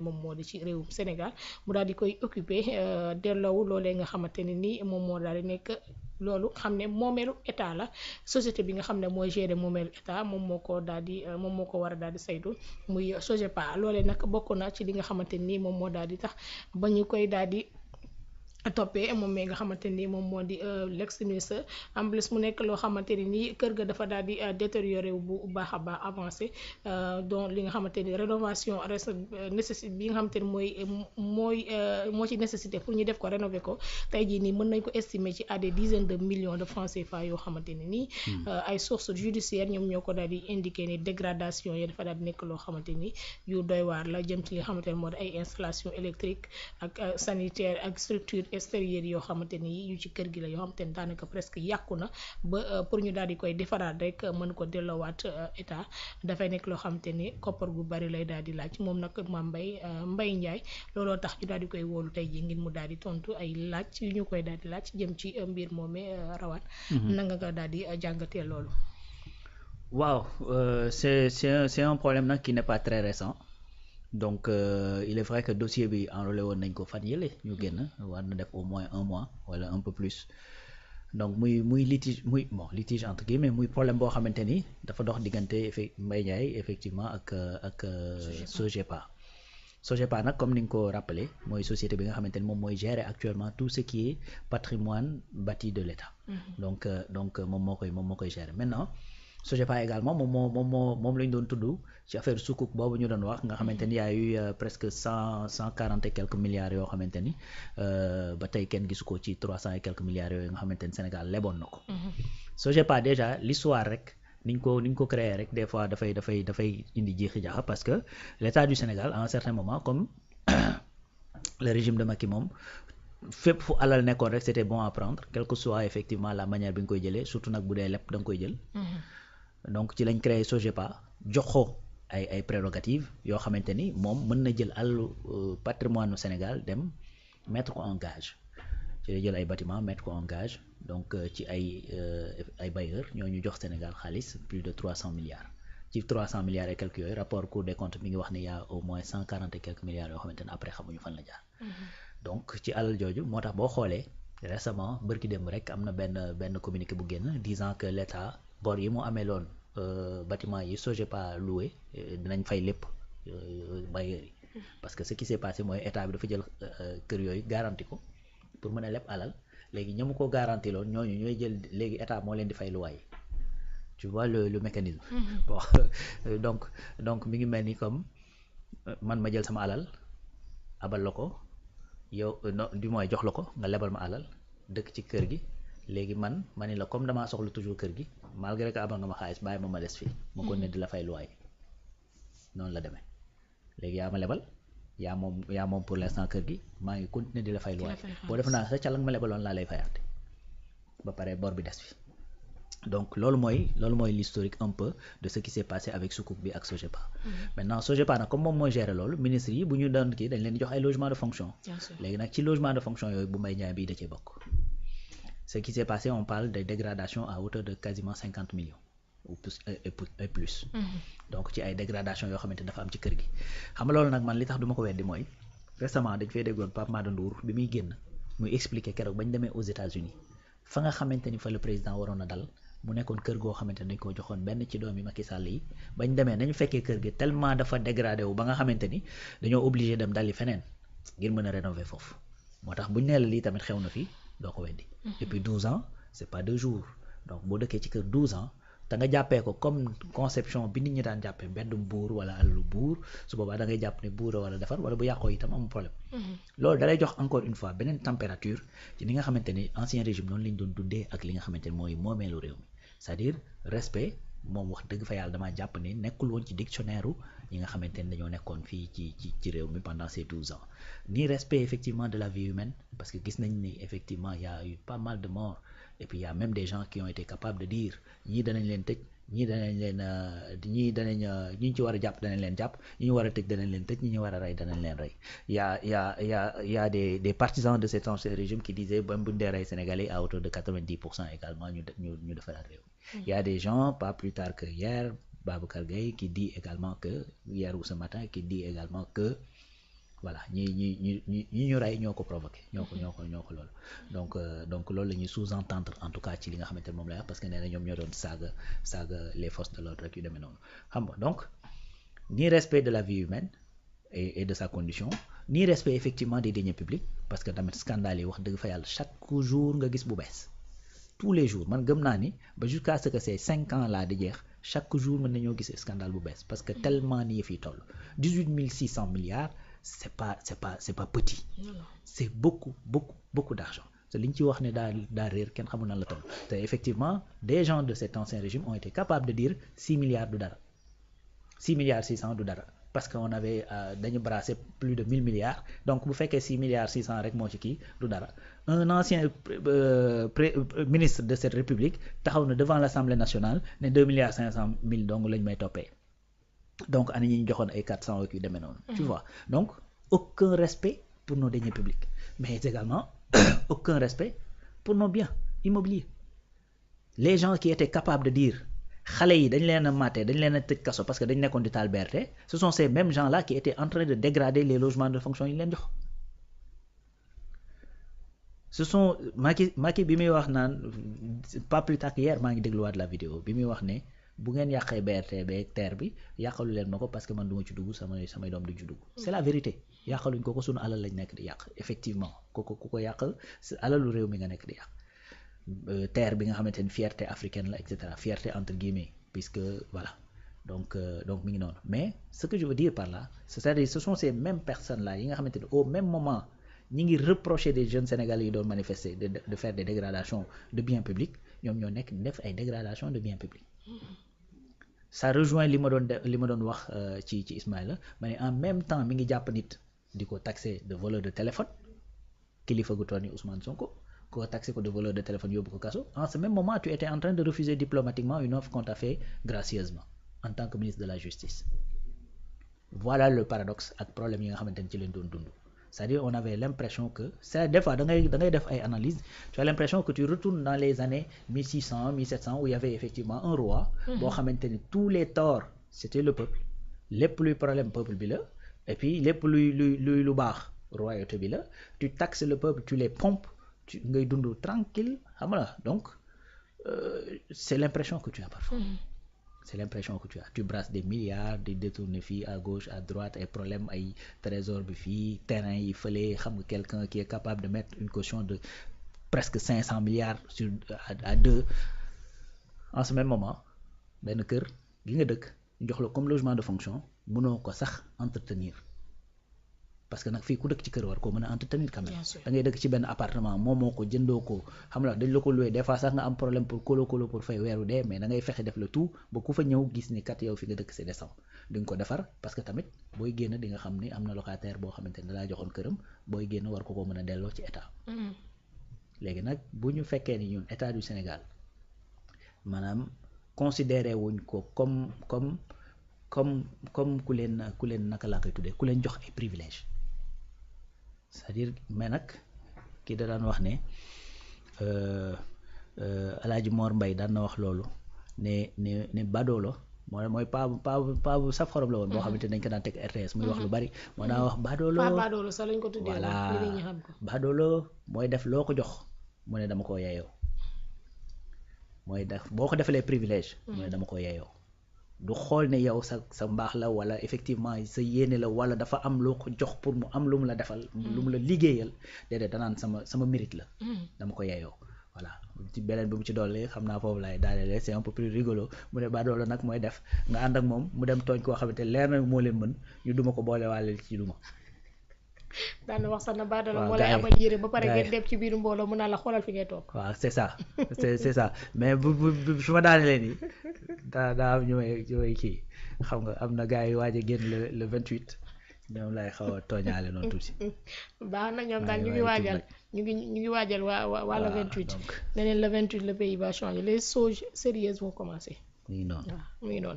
moom moo di ci réewum Sénégal mu daal di koy occupé delloowu loolee nga xamante ne ni moom moo daal di nekk loolu xam ne moomeelu état la société bi nga xam ne mooy gérer moomeelu état moom moo ko daal di moom moo ko war a daal di saytu muy SOGEPA loolee nag bokk na ci li nga xamante ni moom moo daal di tax ba ñu koy daal di toppee moom mi nga xamante ni moom moo di l'ex ministre en plus mu nekk loo xamante ni nii kër ga dafa daal di détérioré wu bu baax a baax avancé donc li nga xamante ni rénovation reste nécessité bi nga xamante ni moo ci nécessité pour ñu def ko rénover ko tey jii nii mën nañ ko estimer ci à des dizaines de millions de francs CFA yoo xamante ni nii ay sources judiciaires ñoom ñoo ko daal di indiqué ni dégradation yi dafa daal di nekk loo xamante ni yu doy waar la jëm ci li nga xamante ni moo di ay installation électrique ak sanitaire ak structure extérieur yoo xamante ni yu ci kër gi la yoo xamante ni daanaka presque yàqu na ba pour ñu daal di koy defaraat rek mën ko delloowaat état dafay nekk loo xamante ni koppar gu bari lay daal di laaj moom nag Mame Mbaye Ndiaye looloo tax ñu daal di koy wóolu tey ji ngir mu daal di tontu ay laaj yu ñu koy daal di laaj jëm ci mbir moomee rawaan nanga nga daal di jàngatee loolu. waaw c'est un problème nag qui n'est pas très récent. Donc il est vrai que dossier bi enrôlé woon nañ ko fan yële ñu génn war na def au moins 1 mois wala un peu plus donc muy litige entre guillemets muy problème boo xamante ni dafa dox diggante Mbaye Ndiaye effectivement ak SOGEPA nag comme ni nga ko rappelé mooy société bi nga xamante ni moom mooy gérer actuellement tout ce qui est patrimoine bâti de l'État. donc moom moo koy gérer maintenant. SOGEPA également moom la ñu doon tudd ci affaire sukuk boobu ñu doon wax nga xamante ni y a eu presque 140 et quelques milliards yoo xamante ni ba tey kenn gisu ko ci 300 et quelques milliards yooyu nga xamante ni Sénégal leboon na ko. SOGEPA déjà l'histoire rek niñ ko créé rek des fois dafay indi jiixi jaaxa parce que l'État du Sénégal à un certain moment comme le régime de Macky moom fépp fu alal nekkoon rek c'était bon à prendre quelle que soit effectivement la manière bi nga koy jëlee surtout nag bu dee lépp da nga koy jël. donc ci lañ créé SOGEPA jox ko ay prérogatives yoo xamante ni moom mën na jël alalu patrimoine au Sénégal dem mettre ko en gage ci la jël ay bâtiments mettre ko en gage donc ci ay bailleurs ñoo ñu jox Sénégal xaalis plus de 300 milliards ci 300 milliards et quelques yooyu rapport Cour des comptes mi ngi wax ni y a au moins 140 et quelques milliards yoo xamante ni après xamuñu fan la jaar. donc ci alal jooju moo tax boo xoolee récemment bërki démb rek am na benn communiqué bu génn disant que l'État bor yi mu amee loon bâtiment yi SOGEPA loué dinañ fay lépp bailleurs yi parce que ce qui s'est passé mooy état bi dafa jël kër yooyu garanti ko pour mën a leb alal léegi ñamu ko garanti loon ñooñu ñooy jël léegi état moo leen di fay luwaay tu vois le mécanisme. bon donc mi ngi mel ni comme man ma jël sama alal abal la ko yow non du moins jox la ko nga lebal ma alal dëkk ci kër gi léegi ma ni la comme damaa soxla toujours kër gi malgré que abal nga ma xaalis bàyyi ma des fii ma ko ne di la fay luwaay noonu la demee léegi yaa ma lebal yaa moom pour l'instant kër gi maa ngi continuer di la fay luwaay boo def naa sa ca la nga ma lebaloon laa lay fayaate ba pare bor bi des fi donc loolu mooy l'historique un peu de ce qui s'est passé avec Sukuk bi ak SOGEPA. maintenant SOGEPA nag comme moom mooy gérer loolu ministre yi bu ñu doon kii dañ leen di jox ay logement de fonction léegi nag ci logement de fonction yooyu bu Mbaye Ndiaye bii da cee bokk ce qui s'est passé on parle de dégradation à hauteur de quasiment 50 millions ou plus et plus. donc ci ay dégradation yoo xamante dafa am ci kër gi xam nga loolu nag man li tax du ma ko weddi mooy récemment dañ fay déggoon Pape Mada Ndour bi muy génn muy expliquer keroog bañ demee aux États-Unis fa nga xamante ni fa le président waroon a dal mu nekkoon kër goo xamante ni dañ ko joxoon benn ci doomi Macky Sall yi bañ demee nañu fekkee kër gi tellement dafa dégradé wu ba nga xamante ni dañoo obligé dem dali feneen ngir mën a rénover foofu moo tax buñ nee la lii tamit xew na fi doo ko weddi. et puis 12 ans c'est pas 2 jours donc boo dëkkee ci kër 12 ans te nga jàppee ko comme conception bi nit ñi daan jàppee mbeddum buur wala alalu buur su boobaa da ngay jàpp ne buur a wala defar wala bu yàqoo itam amul problème. loolu da lay jox encore une fois beneen température ci li nga xamante ni ancien régime noonu lañ doon dundee ak li nga xamante ni mooy moomeelu réew mi c'est-à-dire respect moom wax dëgg fa yàlla damaa jàpp ne nekkul woon ci dictionnaire u ñi nga xamante ni dañoo nekkoon fii ci réew mi pendant ces 12 ans ni respect effectivement de la vie humaine parce que gis nañ ni effectivement y a eu pas mal de morts et puis y a même des gens qui ont été capables de dire ñii danañ leen tëj ñii ñu ci war a jàpp danañ leen jàpp ñi ñu war a tëj danañ leen tëj ñi ñu war a rey danañ leen rey y a des partisans de cet ancien régime qui disaient ba bu dee rey sénégalais à hauteur de 90% également ñu defaraat réew y a des gens pas plus tard que hier Babacar Gaye qui dit également que hier ou ce matin qui dit également que voilà ñi ñu rey ñoo ko provoqué ñoo ko loolu donc loolu la ñuy sous-entendre en tout cas ci li nga xamante ne moom lay wax parce que nee na ñoom ñoo doon saaga les forces de l'ordre rek yu demee noonu xam nga donc ni respect de la vie humaine et de sa condition ni respect effectivement des deniers publics parce que tamit scandale yi wax dëgg fa yàlla chaque jour nga gis bu bees tous les jours man gëm naa ni ba jusqu'à ce que ces 5 ans là di jeex chaque jour mën nañoo gis scandale bu bees parce que tellement ni yëf yi toll 18 600 milliards c'est pas petit c'est beaucoup d'argent te li ñu ci wax ne daa réer kenn xamul nan la toll te effectivement des gens de cet ancien régime ont été capables de dire 6 milliards du dara 6 milliards 600 du dara parce que on avait dañu brassé plus de 1000 milliards donc bu fekkee 6 milliards 600 rek moo ci kii du dara un ancien ministre de cette république taxaw na devant l'Assemblée nationale ne 2 milliards 500 mille donc lañ may toppee donc ana ñi ñu joxoon ay 400 ak yu demee noonu tu vois donc aucun respect pour nos deniers publics mais également aucun respect pour nos biens immobiliers les gens qui étaient capables de dire xale yi dañ leen a maté dañ leen a tëj kaso parce que dañ nekkoon di taal BRT ce sont ces mêmes gens là qui étaient en train de dégrader les logements de fonction yi leen jox ce sont Macky bi muy wax naan pas plus tard qu'hier maa ngi dégluwaat la vidéo bi muy wax ne bu ngeen yàqee BRT beeg TER bi yàqalu leen ma ko parce que man du ma ci dugg samay doom duñ ci dugg c'est la vérité yàqaluñ ko sunu alal lañ nekk di yàq effectivement ku ko yàq alalu réew mi nga nekk di yàq terre bi nga xamante ni fierté africaine la et cetera fierté entre guillemets puisque voilà donc mi ngi noonu mais ce que je veux dire par là c'est-à-dire ce sont ces mêmes personnes là yi nga xamante ni au même moment ñi ngi reprocher des jeunes sénégalais yi doon manifester de faire des dégradations de biens publics ñoom ñoo nekk di def ay dégradations de biens publics ça rejoint li ma doon wax ci Ismaïla ma ne en même temps mi ngi jàpp nit di ko taxer de voleur de téléphone kilifa gu toll ni Ousmane Sonko ko taxé ko de voleur de téléphone yóbbu ko kaso en ce même moment tu étais en train de refuser diplomatiquement une offre qu'on t'a fait gracieusement en tant que ministre de la justice voilà le paradoxe ak problème yi nga xamante ni ci leen doon dund c'est-à-dire on avait l'impression que c'est des fois da ngay def ay analyses tu as l'impression que tu retournes dans les années 1600 1700 où il y avait effectivement un roi boo xamante ni tous les torts c'était le peuple lépp luy problème peuple bi la et puis lépp luy lu baax royauté bi la tu taxes le peuple tu les pompes ngay dund tranquille xam nga donc c'est l'impression que tu as parfois c'est l'impression que tu brasses des milliards di détourner fii à gauche à droite ay problème ay trésor bi fii terrain yi fële xam nga quelqu'un qui est capable de mettre une caution de presque 500 milliards à deux en ce même moment benn kër gi nga dëkk ñu jox la comme logement de fonction mënoo ko sax entretenir parce que nag fii ku dëkk ci kër war koo mën a entretenir quand même da ngay dëkk ci benn appartement moo ko jëndoo ko xam la dañ la ko loué des fois sax nga am problème pour kolo pour fay weeru dee mais da ngay fexe def le tout ba ku fa ñëw gis ni kat yow fi nga dëkk c'est décent di nga ko defar parce que tamit booy génn di nga xam ni am na locataire boo xamante ne dalaa joxoon këram booy génn war ko mën a delloo ci état léegi nag bu ñu fekkee ni ñun état du Sénégal maanaam considéré wuñ ko comme ku leen naka laa koy tuddee ku leen jox ay privilèges c'est-à-dire mais nag kii da daan wax ne Alaaji Mor Mbay daan na wax loolu ne badoolo mooy paa bu saf xorom la woon boo xamante ne dañ ko daan teg RTS muy wax lu bari moo daan wax badoolo sax lañ ko tuddee voilà badoolo mooy def loo ko jox mu ne dama ko yeyoo mooy def boo ko defalee privilège mu ne dama ko yeyoo du xool ne yow sa mbaax la wala effectivement sa yéene la wala dafa am loo ko jox pour mu am lu mu la defal lu mu la liggéeyal déedéet danaan sama mérite la dama ko yeyoo voilà ci beneen bi mu ci dolli xam naa foofu laay daanelee c'est un peu plus rigolo mu ne baadoola nag mooy def nga ànd ak moom mu dem tooñ koo xamante leer na moo leen mën ñu duma ko boole waale ci duma daan na wax sax na baadoola moo lay amal yére ba pare ngeen dem ci biir mbooloo mu naan la xoolal fi ngay toog waaw c'est ça c'est ça mais bu su ma daanelee nii daa am ñu may kii xam nga am na gars yi waaj a génn le 28 ñoom lay xaw a tooñaale noonu tuuti. baax na ñoom daal ñu ngi waajal waa le 28 ne leen le 28 le pays va changer les choses sérieuses vont commencer. mu ngi noonu waaw mu ngi noonu.